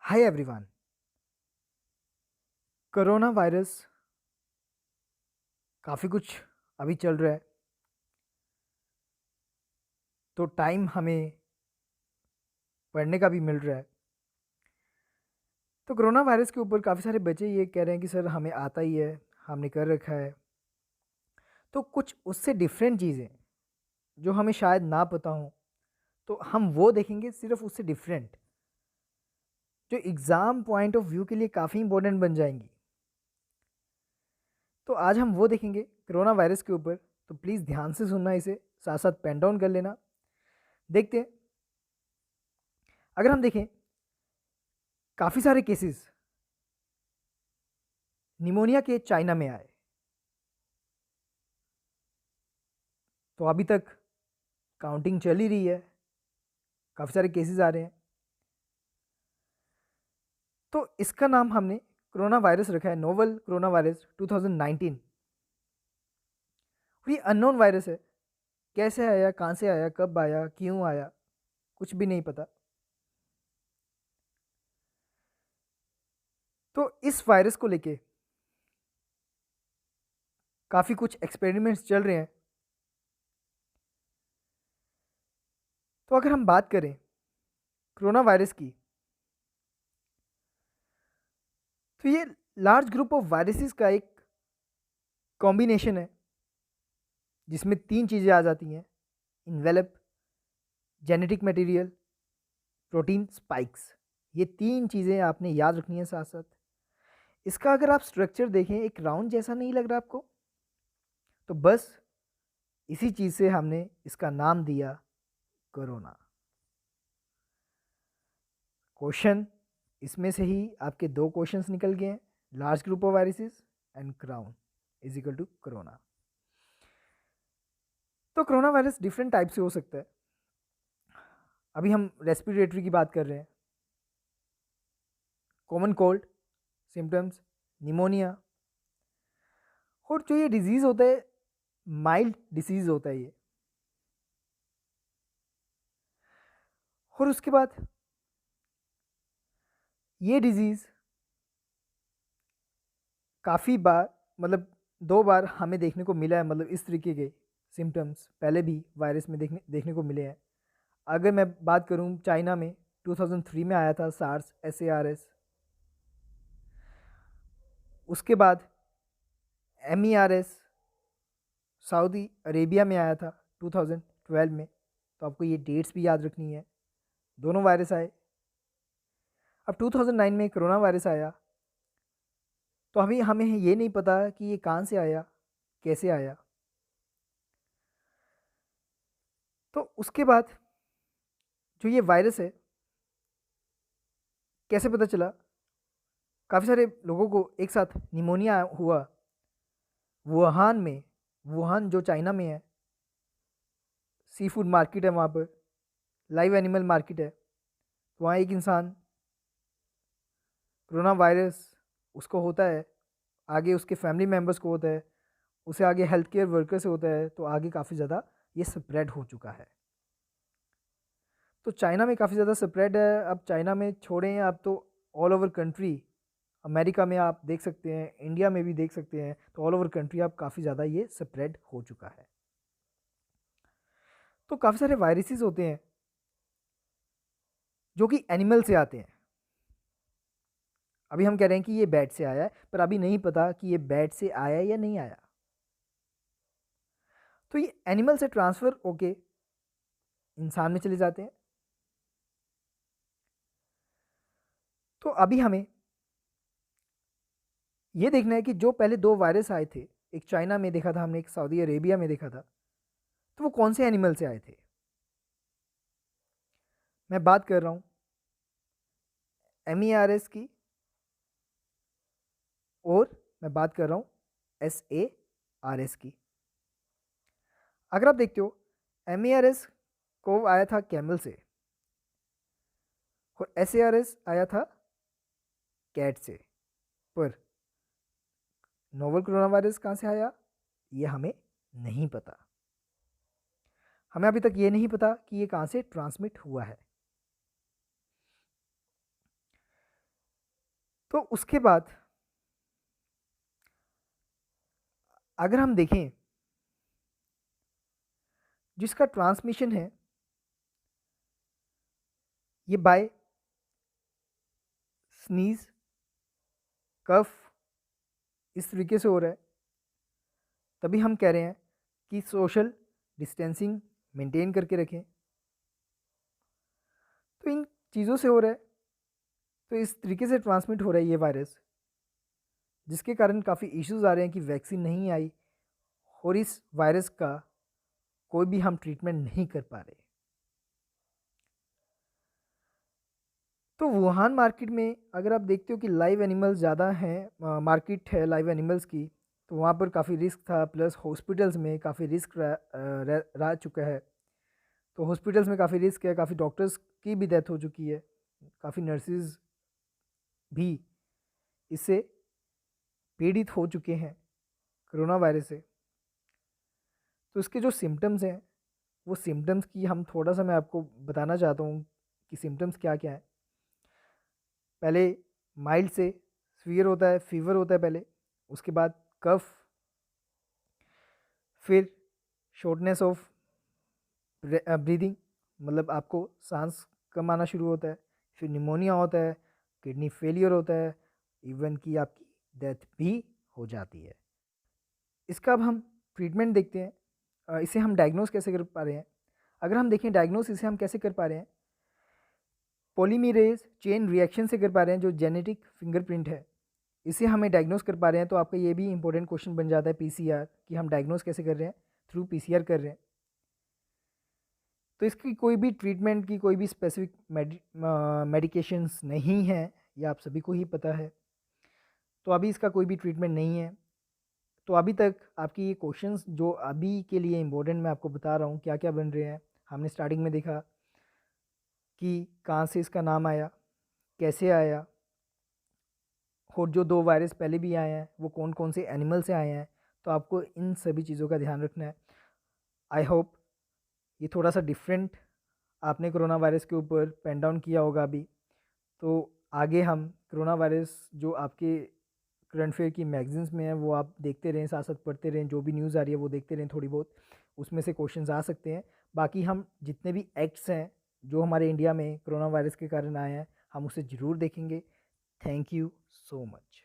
Hi everyone. Corona virus काफ़ी कुछ अभी चल रहा है, तो टाइम हमें पढ़ने का भी मिल रहा है। तो कोरोना वायरस के ऊपर काफ़ी सारे बच्चे ये कह रहे हैं कि सर हमें आता ही है, हमने कर रखा है। तो कुछ उससे डिफरेंट चीज़ें जो हमें शायद ना पता हो, तो हम वो देखेंगे सिर्फ उससे डिफरेंट, जो एग्ज़ाम पॉइंट ऑफ व्यू के लिए काफ़ी इंपॉर्टेंट बन जाएंगी। तो आज हम वो देखेंगे कोरोना वायरस के ऊपर। तो प्लीज़ ध्यान से सुनना, इसे साथ साथ पेन डाउन कर लेना। देखते हैं, अगर हम देखें काफ़ी सारे केसेस निमोनिया के चाइना में आए, तो अभी तक काउंटिंग चल ही रही है, काफ़ी सारे केसेस आ रहे हैं। तो इसका नाम हमने कोरोना वायरस रखा है, नोवल कोरोना वायरस 2019। और ये अननोन वायरस है, कैसे आया, कहाँ से आया, कब आया, क्यों आया, कुछ भी नहीं पता। तो इस वायरस को लेके काफ़ी कुछ एक्सपेरिमेंट्स चल रहे हैं। तो अगर हम बात करें कोरोना वायरस की, तो ये लार्ज ग्रुप ऑफ वायरसेस का एक कॉम्बिनेशन है, जिसमें तीन चीज़ें आ जाती हैं: envelope, genetic material, protein spikes. ये तीन चीज़ें आपने याद रखनी है साथ साथ। इसका अगर आप स्ट्रक्चर देखें, एक राउंड जैसा नहीं लग रहा आपको? तो बस इसी चीज़ से हमने इसका नाम दिया कोरोना। क्वेश्चन इसमें से ही आपके दो क्वेश्चंस निकल गए हैं, large group of viruses and crown is equal to corona. तो कोरोना वायरस डिफरेंट टाइप से हो सकता है। अभी हम रेस्पिरेटरी की बात कर रहे हैं, कॉमन कोल्ड सिम्टम्स, निमोनिया। और जो ये डिजीज़ होता है, माइल्ड डिसीज़ होता है ये। और उसके बाद ये डिजीज़ काफ़ी बार, मतलब दो बार हमें देखने को मिला है, मतलब इस तरीके के सिम्टम्स पहले भी वायरस में देखने को मिले हैं। अगर मैं बात करूं, चाइना में 2003 में आया था सार्स SARS। उसके बाद MERS सऊदी अरेबिया में आया था 2012 में। तो आपको ये डेट्स भी याद रखनी है, दोनों वायरस आए। अब 2009 में कोरोना वायरस आया, तो अभी हमें ये नहीं पता कि ये कहाँ से आया, कैसे आया। तो उसके बाद जो ये वायरस है, कैसे पता चला? काफ़ी सारे लोगों को एक साथ निमोनिया हुआ वुहान में। वुहान जो चाइना में है, सी फूड मार्केट है वहाँ पर, लाइव एनिमल मार्केट है। वहाँ एक इंसान कोरोना वायरस उसको होता है, आगे उसके फैमिली मेम्बर्स को होता है, उसे आगे हेल्थ केयर वर्कर से होता है, तो आगे काफ़ी ज़्यादा ये स्प्रेड हो चुका है। तो चाइना में काफ़ी ज़्यादा स्प्रेड है। अब चाइना में छोड़ें आप, तो ऑल ओवर कंट्री, अमेरिका में आप देख सकते हैं, इंडिया में भी देख सकते हैं, तो ऑल ओवर कंट्री आप काफ़ी ज़्यादा ये स्प्रेड हो चुका है। तो काफ़ी सारे वायरसेस होते हैं जो कि एनिमल से आते हैं। अभी हम कह रहे हैं कि ये बैट से आया है, पर अभी नहीं पता कि ये बैट से आया या नहीं आया। तो ये एनिमल से ट्रांसफ़र होके इंसान में चले जाते हैं। तो अभी हमें ये देखना है कि जो पहले दो वायरस आए थे, एक चाइना में देखा था हमने, एक सऊदी अरेबिया में देखा था, तो वो कौन से एनिमल से आए थे? मैं बात कर रहा हूँ MERS की, और मैं बात कर रहा हूँ SARS की। अगर आप देखते हो, MERS को आया था कैमल से, और SARS आया था कैट से। पर नोवल कोरोना वायरस कहाँ से आया, ये हमें नहीं पता। हमें अभी तक ये नहीं पता कि ये कहाँ से ट्रांसमिट हुआ है। तो उसके बाद अगर हम देखें, जिसका ट्रांसमिशन है ये बाय स्नीज, कफ, इस तरीके से हो रहा है, तभी हम कह रहे हैं कि सोशल डिस्टेंसिंग मेंटेन करके रखें। तो इन चीज़ों से हो रहा है, तो इस तरीके से ट्रांसमिट हो रहा है ये वायरस, जिसके कारण काफ़ी इश्यूज आ रहे हैं कि वैक्सीन नहीं आई और इस वायरस का कोई भी हम ट्रीटमेंट नहीं कर पा रहे। तो वुहान मार्केट में अगर आप देखते हो कि लाइव एनिमल्स ज़्यादा हैं, मार्केट है लाइव एनिमल्स की, तो वहाँ पर काफ़ी रिस्क था, प्लस हॉस्पिटल्स में काफ़ी रिस्क रह चुका है। तो हॉस्पिटल्स में काफ़ी रिस्क है, काफ़ी डॉक्टर्स की भी डेथ हो चुकी है, काफ़ी नर्सिस भी इससे पीड़ित हो चुके हैं कोरोना वायरस से। तो इसके जो सिम्टम्स हैं, वो सिम्टम्स की हम थोड़ा सा मैं आपको बताना चाहता हूँ कि सिम्टम्स क्या क्या है। पहले माइल्ड से सीवियर होता है, फीवर होता है पहले, उसके बाद कफ, फिर शॉर्टनेस ऑफ ब्रीदिंग, मतलब आपको सांस कम आना शुरू होता है, फिर निमोनिया होता है, किडनी फेलियर होता है, इवन कि आपकी डेथ भी हो जाती है। इसका अब हम ट्रीटमेंट देखते हैं। इसे हम डायग्नोस कैसे कर पा रहे हैं? अगर हम देखें डायग्नोस इसे हम कैसे कर पा रहे हैं, पॉलीमरेज चेन रिएक्शन से कर पा रहे हैं, जो जेनेटिक फिंगरप्रिंट है, इसे हमें डायग्नोस कर पा रहे हैं। तो आपका ये भी इंपॉर्टेंट क्वेश्चन बन जाता है पीसीआर, कि हम डायग्नोस कैसे कर रहे हैं, थ्रू पीसीआर कर रहे हैं। तो इसकी कोई भी ट्रीटमेंट की कोई भी स्पेसिफिक मेडिकेशंस नहीं है, ये आप सभी को ही पता है। तो अभी इसका कोई भी ट्रीटमेंट नहीं है। तो अभी तक आपकी ये क्वेश्चंस जो अभी के लिए इम्पोर्टेंट मैं आपको बता रहा हूँ क्या क्या बन रहे हैं। हमने स्टार्टिंग में देखा कि कहाँ से इसका नाम आया, कैसे आया, और जो 2 वायरस पहले भी आए हैं वो कौन कौन से एनिमल से आए हैं। तो आपको इन सभी चीज़ों का ध्यान रखना है। आई होप ये थोड़ा सा डिफरेंट आपने कोरोना वायरस के ऊपर पेन डाउन किया होगा अभी। तो आगे हम कोरोना वायरस जो आपके करंट अफेयर की मैगजीन्स में है वो आप देखते रहें, साथ साथ पढ़ते रहें, जो भी न्यूज़ आ रही है वो देखते रहें थोड़ी बहुत, उसमें से क्वेश्चंस आ सकते हैं। बाकी हम जितने भी एक्ट्स हैं जो हमारे इंडिया में कोरोना वायरस के कारण आए हैं, हम उसे ज़रूर देखेंगे। Thank you so much.